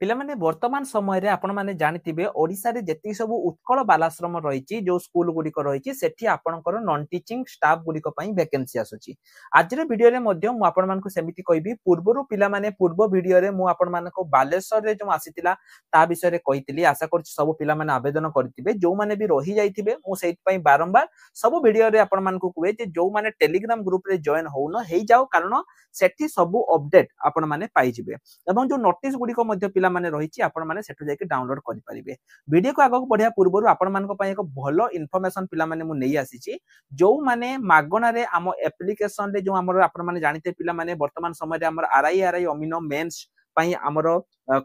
पिला माने वर्तमान समय रे आपण माने जानिथिबे ओडिसा रे जेति सब उत्कल बालाश्रम रहिछि जो स्कूल गुडिक रहिछि सेठी आपणकर नॉन टीचिंग स्टाफ गुडिक पई वैकेंसी आसुछि। आज रे वीडियो रे मध्य मु आपण मानकु सेमिति कहबी पूर्वरु पिला माने पूर्व वीडियो रे मु आपण मानको बालेश्वर रे जो आसीतिला ता विषय रे कहितली आशा करछि सब पिला माने आवेदन करथिबे जो माने भी रहि जाइथिबे मु सेहि पई बारंबार सब वीडियो रे आपण मानकु कुवे जे जो माने टेलीग्राम ग्रुप रे जॉइन होउन हेइ जाओ कारण सेठी सब अपडेट आपण माने पाइ जिवे एवं जो नोटिस गुडी को मध्य पिला माने रहिछि आपण माने सेठु जाके डाउनलोड करि परिबे। वीडियो को आगक बढ़िया पूर्वरु आपण मानको पई एक भलो इन्फॉर्मेशन पिला माने मु नै आसीछि जो माने मागणा रे हम एप्लीकेशन रे जो हमर आपण माने जानिते पिला माने वर्तमान समय रे हमर आरआई अमिनो मेंस पई हमर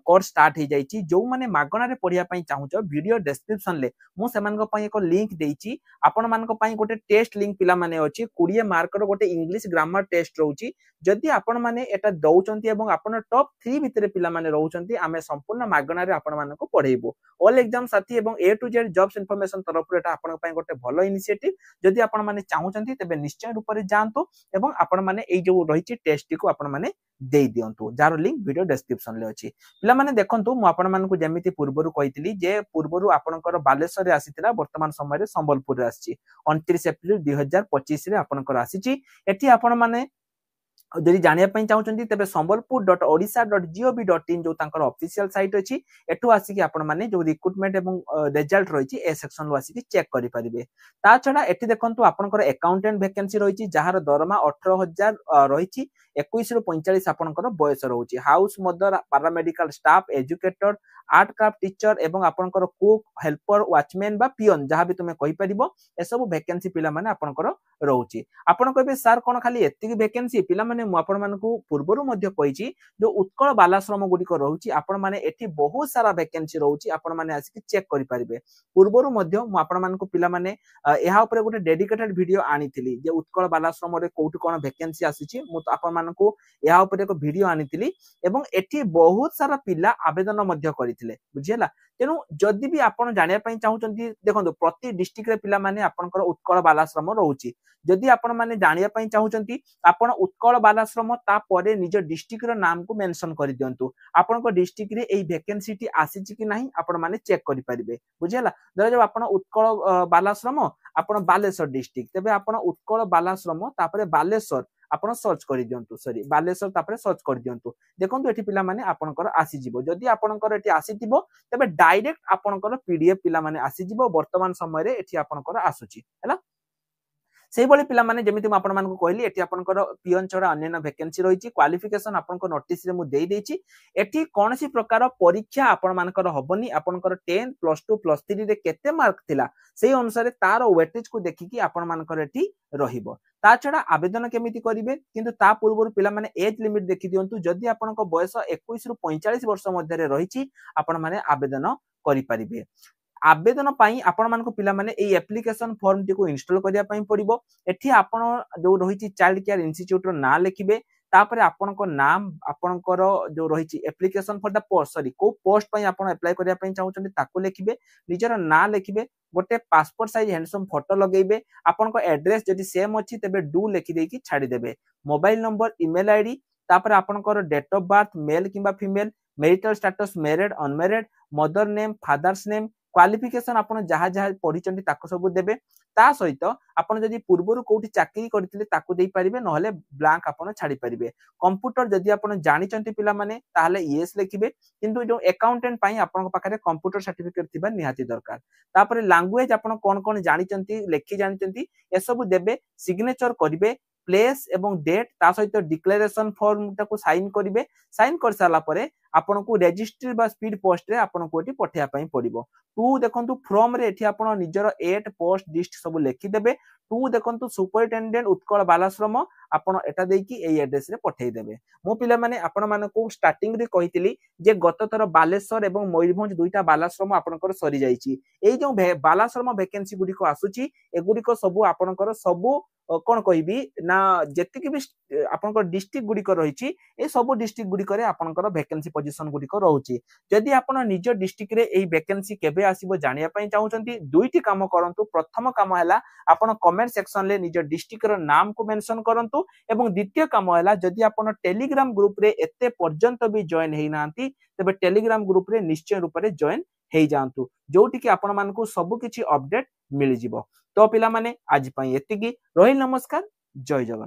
कोर्स स्टार्ट हे जाइछि जो माने मागणा रे पढिया पई चाहू छ वीडियो डिस्क्रिप्शन ले मु सेमान को पई एक लिंक देइछि आपण मान को पई गोटे टेस्ट लिंक पिला माने अछि 20 मार्क रो गोटे इंग्लिश ग्रामर टेस्ट रहउछि जदि आपण माने एटा दउचंती एवं आपण टॉप 3 भितरे पिला माने रहउचंती आमे संपूर्ण मागणा रे आपण मान को पढेइबो ऑल एग्जाम साथी एवं ए टू जेड जॉब्स इन्फॉर्मेशन तरफ रे एटा आपण पई गोटे भलो इनिशिएटिव जदि आपण माने चाहूचंती तबे निश्चय रूप रे जानतो एवं आपण माने एई जो रहिछि टेस्ट को आपण माने देई दियंतु जार लिंक वीडियो डिस्क्रिप्शन ले अछि। पिला माने देखंतु मु आपण मानकु जेमिति पूर्वरु कहितली जे पूर्वरु आपणकर बालेश्वर रे आसीतिला वर्तमान समय रे संबलपुर रे आछि 29 एप्रिल 2025 रे आपणकर आसीछि। एठी आपण माने जदि जानिया पई चाहउचंती तबे sambalpur.odisha.gov.in जो तांकर ऑफिशियल साइट अछि एठु आसी कि आपण माने जो रिक्रूटमेंट एवं रिजल्ट रहिछि ए सेक्शन लो आसी कि चेक करि परिबे। ता छडा एठी देखंतु आपणकर अकाउंटेंट वैकेंसी रहिछि जहार दरमा 18000 रहिछि 21 रु 45 आपणकर बयस रहउछि। House mother paramedical staff educator art craft teacher एवं आपणकर कुक हेल्पर वॉचमैन बा पियन जहा भी तुमे कहि परिबो ए सब वैकेंसी पिला माने आपणकर रहउछि। आपण कहबे सर कोन खाली एत्तिक वैकेंसी पिला माने मु आपण मानकु पूर्वरु मध्य कहिछि जो उत्कल बालाश्रम गुडी को रहउछि आपण माने एठी बहुत सारा वैकेंसी रहउछि आपण माने आसी कि चेक करि परिबे। पूर्वरु मध्य मु आपण मानकु पिला माने एहा ऊपर गोटे डेडिकेटेड वीडियो आनिथिली जे उत्कल बालाश्रम रे कोउठी कोन वैकेंसी आसीछि मु आपण मानकु एहा ऊपर एक वीडियो आनिथिली एवं एठी बहुत सारा पिला आवेदन मध्य करिथिले बुझियला। तेनु जदि भी आपण जानिया पई चाहउचंती देखंतु प्रति डिस्ट्रिक्ट रे पिला माने आपनकर उत्कल बालाश्रम रहउछि जदि आपण माने जानिया पई चाहउचंती आपण उत्कल बालाश्रम ता परे निज डिस्ट्रिक्ट रो नाम को मेंशन करि दियंतु आपनको डिस्ट्रिक्ट रे एई वैकेंसी टी आसीछि कि नाही आपण माने चेक करि परिबे बुझियला। धर जब आपण उत्कल बालाश्रम आपण बालेश्वर डिस्ट्रिक्ट तबे आपण उत्कल बालाश्रम तापरे बालेश्वर आपण सर्च करि दियंतु सॉरी बालेश्वर तापरे सर्च करि दियंतु देखंतु एठी पिला माने आपनकर आसी जिवो जदि आपनकर एठी आसी जिवो तबे डायरेक्ट आपनकर पीडीएफ पिला माने आसी जिवो वर्तमान समय रे एठी आपनकर आसुची हैला। सेही बळे पिला माने जेमिति आपण मानको कहली एठी आपनकर पियन छडा अन्य वैकेंसी रहिछि क्वालिफिकेशन आपनको नोटिस रे मु देई देछि एठी कोनसी प्रकार परीक्षा आपण मानकर हबनी आपनकर 10 प्लस 2 प्लस 3 रे केते मार्क थिला सेही अनुसार तार वेटेज को देखि कि आपण मानकर एठी रहिबो। ता छडा आवेदन केमिति करिवे किंतु ता पूर्वरु पिला माने एज लिमिट देखि दियंतु जदि आपनको बयस 21 रु 45 वर्ष मध्ये रे रहिछि आपण माने आवेदन करि परिबे। आवेदन पाई आपण मानको पिला माने एई एप्लीकेशन फॉर्म टी को इंस्टॉल करिया पाई पड़िबो। एठी आपण जो रहिछि चाइल्ड केयर इंस्टीट्यूट रो ना लिखिबे तापरे आपनको नाम आपनकर जो रहिछि application for the post sorry को पोस्ट पई आपण अप्लाई करिया पई चाहउछन्ती ताको लिखिबे निजर ना लिखिबे गोटे पासपोर्ट साइज हैंडसम फोटो लगेइबे आपनको एड्रेस जदि सेम अछि तबे डू लिखि देकी छाडी देबे मोबाइल नंबर ईमेल आईडी तापरे आपनकर डेट ऑफ बर्थ मेल किबा female marital status married unmarried mother name father's name qualification आपण जहा जहा पढिचंती ताको सब देबे ता सहित आपण जदि पूर्वरु कोठी चाकरी करथिले ताको देई परिबे नहले ब्लैंक आपण छाडी परिबे। कंप्यूटर जदि आपण जानिचंती पिला माने ताहले यस लिखिबे किंतु जो अकाउंटेंट पई आपण पाखरे कंप्यूटर सर्टिफिकेट थिबा निहाती दरकार तापरे लैंग्वेज आपण कोन कोन जानिचंती लेखि जानिचंती ए सब देबे सिग्नेचर करिवे प्लेस एवं डेट ता सहित डिक्लेरेशन फॉर्म ताको साइन करिवे साइन कर साला परे आपण को रजिस्टर बा स्पीड पोस्ट रे आपण को एटी पठिया पई पड़िबो। टू देखंतु फ्रॉम रे एठी आपण निजर एट पोस्ट लिस्ट सब लेखि देबे टू देखंतु सुपरिटेंडेंट उत्कल बालाश्रम आपण एटा देकी एई एड्रेस रे पठेई देबे। मो पिला माने आपण मानको स्टार्टिंग रे कहितली जे गत थर बालेश्वर एवं मयूरभंज दुईटा बालाश्रम आपनकर सरी जाईची एई जो बालाश्रम वैकेंसी गुडी को आसुची एगुडी को सब आपनकर सब कोन कहबी ना जेतिक भी आपनकर डिस्ट्रिक्ट गुडी को रहिची ए सब डिस्ट्रिक्ट गुडी करे आपनकर वैकेंसी पोजीशन गुडी को रहउची जदि आपण निज डिस्ट्रिक्ट रे एई वैकेंसी केबे आसीबो जानिया पई चाहुचंती दुईटी काम करंतु प्रथम काम हैला आपण कमेंट सेक्शन ले निज डिस्ट्रिक्ट रो नाम को मेंशन करंतु एवं द्वितीय काम हैला जदि आपण टेलीग्राम ग्रुप रे एते पर्यंत भी जॉइन हेई नांती तबे टेलीग्राम ग्रुप रे निश्चय रूप रे जॉइन हेई जांतु जोटी कि आपण मानकु सब किछि अपडेट मिलि जिवो तो पिला माने आज पई एतिकी रहिल नमस्कार जय जगन्नाथ।